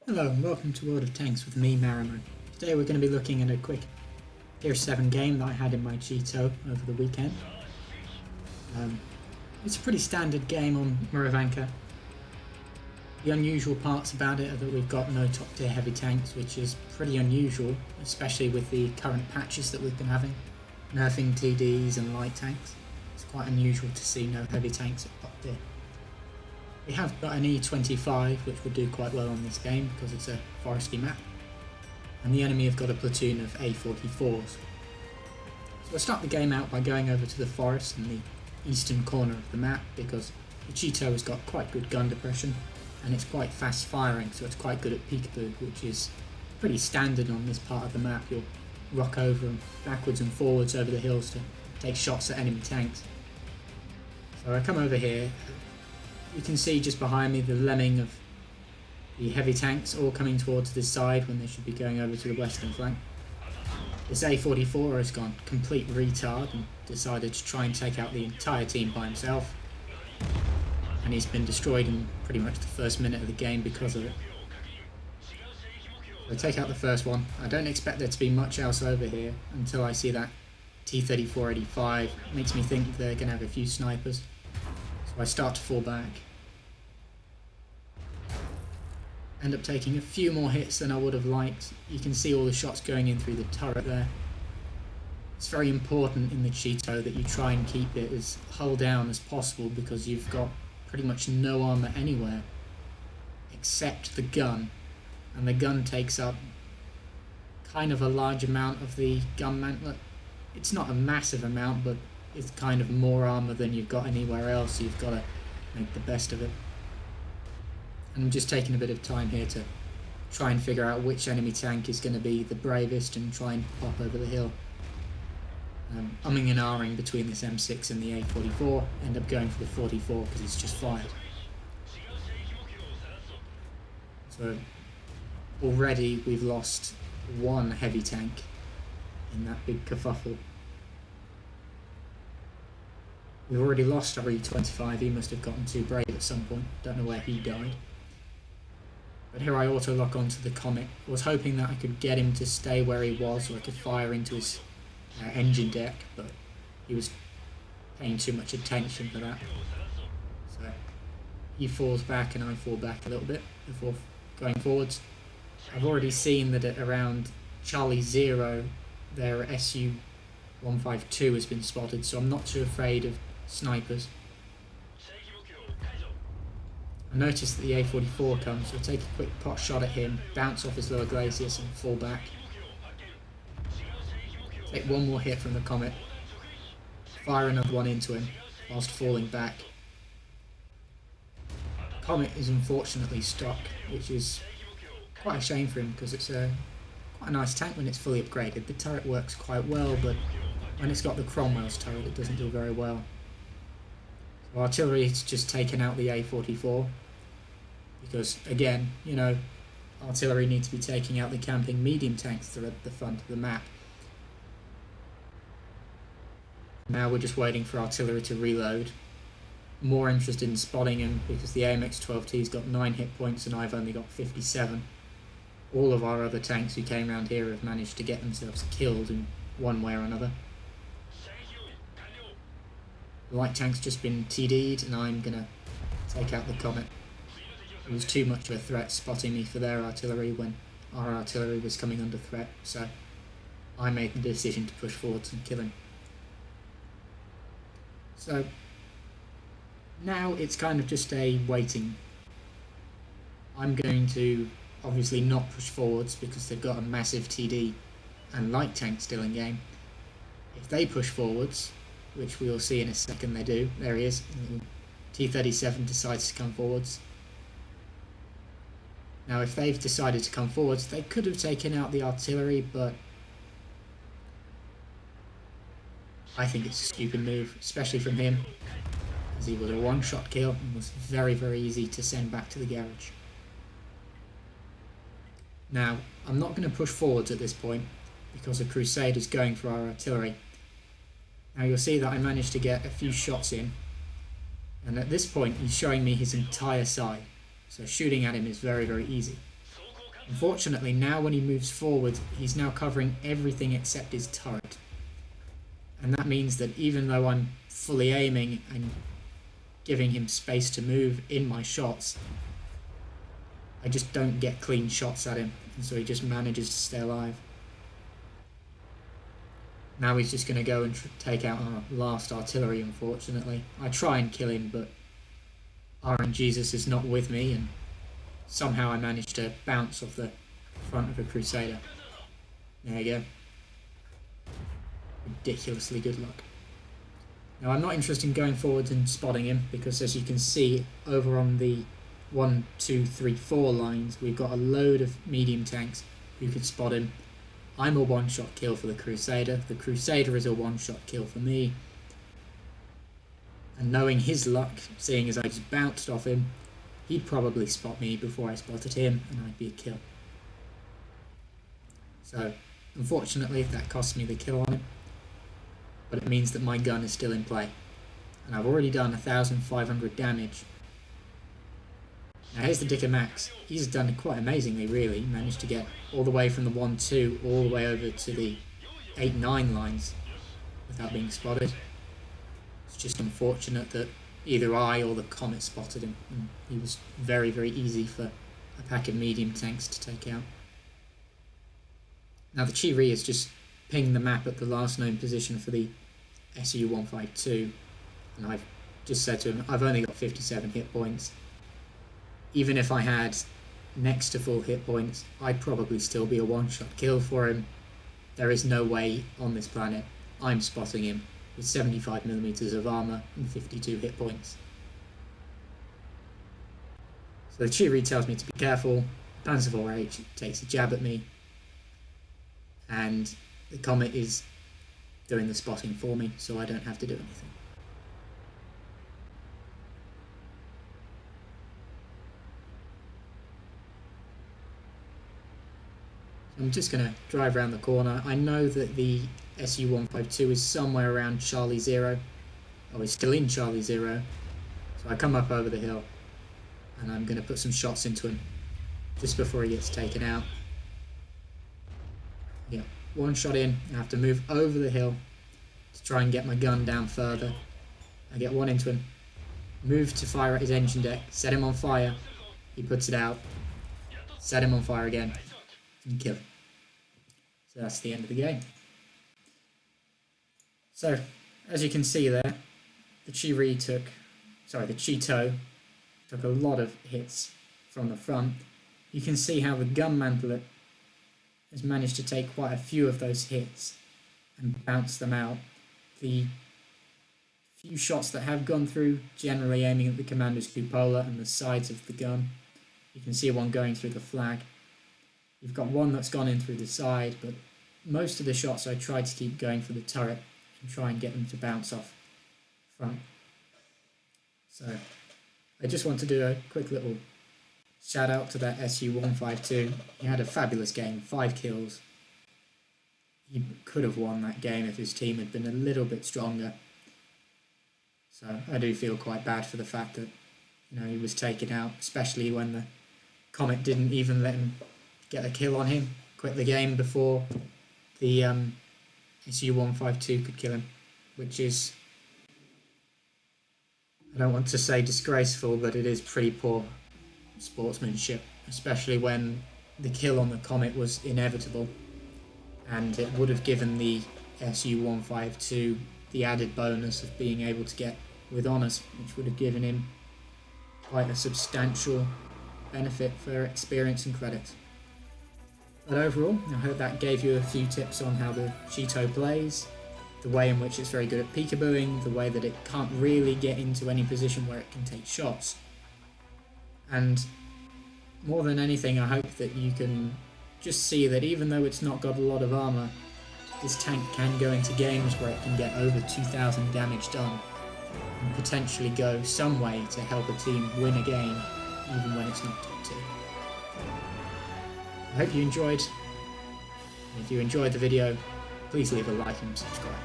Hello and welcome to World of Tanks with me, Marumo. Today we're going to be looking at a quick Tier 7 game that I had in my Cheeto over the weekend. It's a pretty standard game on Muravanka. The unusual parts about it are that we've got no top tier heavy tanks, which is pretty unusual, especially with the current patches that we've been having, nerfing TDs and light tanks. It's quite unusual to see no heavy tanks at top tier. We have got an E25, which will do quite well on this game because it's a foresty map, and the enemy have got a platoon of A44s. So we'll start the game out by going over to the forest in the eastern corner of the map because the Cheeto has got quite good gun depression and it's quite fast firing, so it's quite good at peekaboo, which is pretty standard on this part of the map. You'll rock over and backwards and forwards over the hills to take shots at enemy tanks. So I come over here. You can see just behind me the lemming of the heavy tanks all coming towards this side when they should be going over to the western flank. This A44 has gone complete retard and decided to try and take out the entire team by himself. And he's been destroyed in pretty much the first minute of the game because of it. So I take out the first one. I don't expect there to be much else over here until I see that T-3485. Makes me think they're going to have a few snipers. So I start to fall back. End up taking a few more hits than I would have liked. You can see all the shots going in through the turret there. It's very important in the Cheeto that you try and keep it as hull down as possible because you've got pretty much no armor anywhere except the gun, and the gun takes up kind of a large amount of the gun mantlet. It's not a massive amount, but it's kind of more armor than you've got anywhere else, so you've got to make the best of it. And I'm just taking a bit of time here to try and figure out which enemy tank is going to be the bravest and try and pop over the hill. Umming and ahhing between this M6 and the A44, end up going for the 44 because it's just fired. So already we've lost one heavy tank in that big kerfuffle. We've already lost our E25, he must have gotten too brave at some point, don't know where he died. But here I auto-lock onto the Comet. I was hoping that I could get him to stay where he was so I could fire into his engine deck, but he was paying too much attention for that. So he falls back and I fall back a little bit before going forwards. I've already seen that at around Charlie 0 their SU-152 has been spotted, so I'm not too afraid of snipers. I notice that the A44 comes, so I'll take a quick pot shot at him, bounce off his lower glacis and fall back. Take one more hit from the Comet, fire another one into him whilst falling back. Comet is unfortunately stuck, which is quite a shame for him because it's quite a nice tank when it's fully upgraded. The turret works quite well, but when it's got the Cromwell's turret it doesn't do very well. So artillery has just taken out the A44 because, again, you know, artillery need to be taking out the camping medium tanks that are at the front of the map. Now we're just waiting for artillery to reload. More interested in spotting him because the AMX-12T's got 9 hit points and I've only got 57. All of our other tanks who came around here have managed to get themselves killed in one way or another. The light tank's just been TD'd and I'm gonna take out the Comet. It was too much of a threat spotting me for their artillery when our artillery was coming under threat, so I made the decision to push forwards and kill him. So now it's kind of just a waiting. I'm going to obviously not push forwards because they've got a massive TD and light tank still in game. If they push forwards, which we'll see in a second they do, there he is, T-37 decides to come forwards. Now if they've decided to come forwards, they could have taken out the artillery, but I think it's a stupid move, especially from him, as he was a one-shot kill and was very, very easy to send back to the garage. Now, I'm not going to push forwards at this point because the Crusade is going for our artillery. Now you'll see that I managed to get a few shots in, and at this point he's showing me his entire side, so shooting at him is very, very easy. Unfortunately, now when he moves forward, he's now covering everything except his turret. And that means that even though I'm fully aiming and giving him space to move in my shots, I just don't get clean shots at him, and so he just manages to stay alive. Now he's just going to go and take out our last artillery, unfortunately. I try and kill him, but RNGesus is not with me, and somehow I managed to bounce off the front of a Crusader. There you go. Ridiculously good luck. Now I'm not interested in going forward and spotting him, because as you can see over on the 1, 2, 3, 4 lines, we've got a load of medium tanks who could spot him. I'm a one-shot kill for the Crusader. The Crusader is a one-shot kill for me. And knowing his luck, seeing as I just bounced off him, he'd probably spot me before I spotted him, and I'd be a kill. So, unfortunately, that cost me the kill on him. But it means that my gun is still in play. And I've already done 1,500 damage. Now here's the Dicker Max. He's done quite amazingly, really. He managed to get all the way from the 1-2 all the way over to the 8-9 lines without being spotted. It's just unfortunate that either I or the Comet spotted him, and he was very, very easy for a pack of medium tanks to take out. Now the Chi-Ri has just pinged the map at the last known position for the SU-152, and I've just said to him, I've only got 57 hit points. Even if I had next to full hit points, I'd probably still be a one-shot kill for him. There is no way on this planet I'm spotting him with 75mm of armour and 52 hit points. So the Chi-Ri tells me to be careful, Panzer IV-H takes a jab at me, and the Comet is doing the spotting for me, so I don't have to do anything. I'm just going to drive around the corner. I know that the SU-152 is somewhere around Charlie 0. Oh, it's still in Charlie 0. So I come up over the hill, and I'm going to put some shots into him just before he gets taken out. Yeah, one shot in. I have to move over the hill to try and get my gun down further. I get one into him, move to fire at his engine deck, set him on fire. He puts it out, set him on fire again, and kill him. So that's the end of the game. So, as you can see there, the Cheeto took a lot of hits from the front. You can see how the gun mantlet has managed to take quite a few of those hits and bounce them out. The few shots that have gone through, generally aiming at the commander's cupola and the sides of the gun. You can see one going through the flag. You've got one that's gone in through the side, but most of the shots I tried to keep going for the turret and try and get them to bounce off front. So I just want to do a quick little shout out to that SU-152. He had a fabulous game, 5 kills. He could have won that game if his team had been a little bit stronger. So I do feel quite bad for the fact that, you know, he was taken out, especially when the Comet didn't even let him get a kill on him, quit the game before the SU-152 could kill him, which is, I don't want to say disgraceful, but it is pretty poor sportsmanship, especially when the kill on the Comet was inevitable, and it would have given the SU-152 the added bonus of being able to get with honours, which would have given him quite a substantial benefit for experience and credits. But overall, I hope that gave you a few tips on how the Cheeto plays, the way in which it's very good at peekabooing, the way that it can't really get into any position where it can take shots. And more than anything, I hope that you can just see that even though it's not got a lot of armour, this tank can go into games where it can get over 2,000 damage done and potentially go some way to help a team win a game, even when it's not top tier. I hope you enjoyed. If you enjoyed the video, please leave a like and subscribe.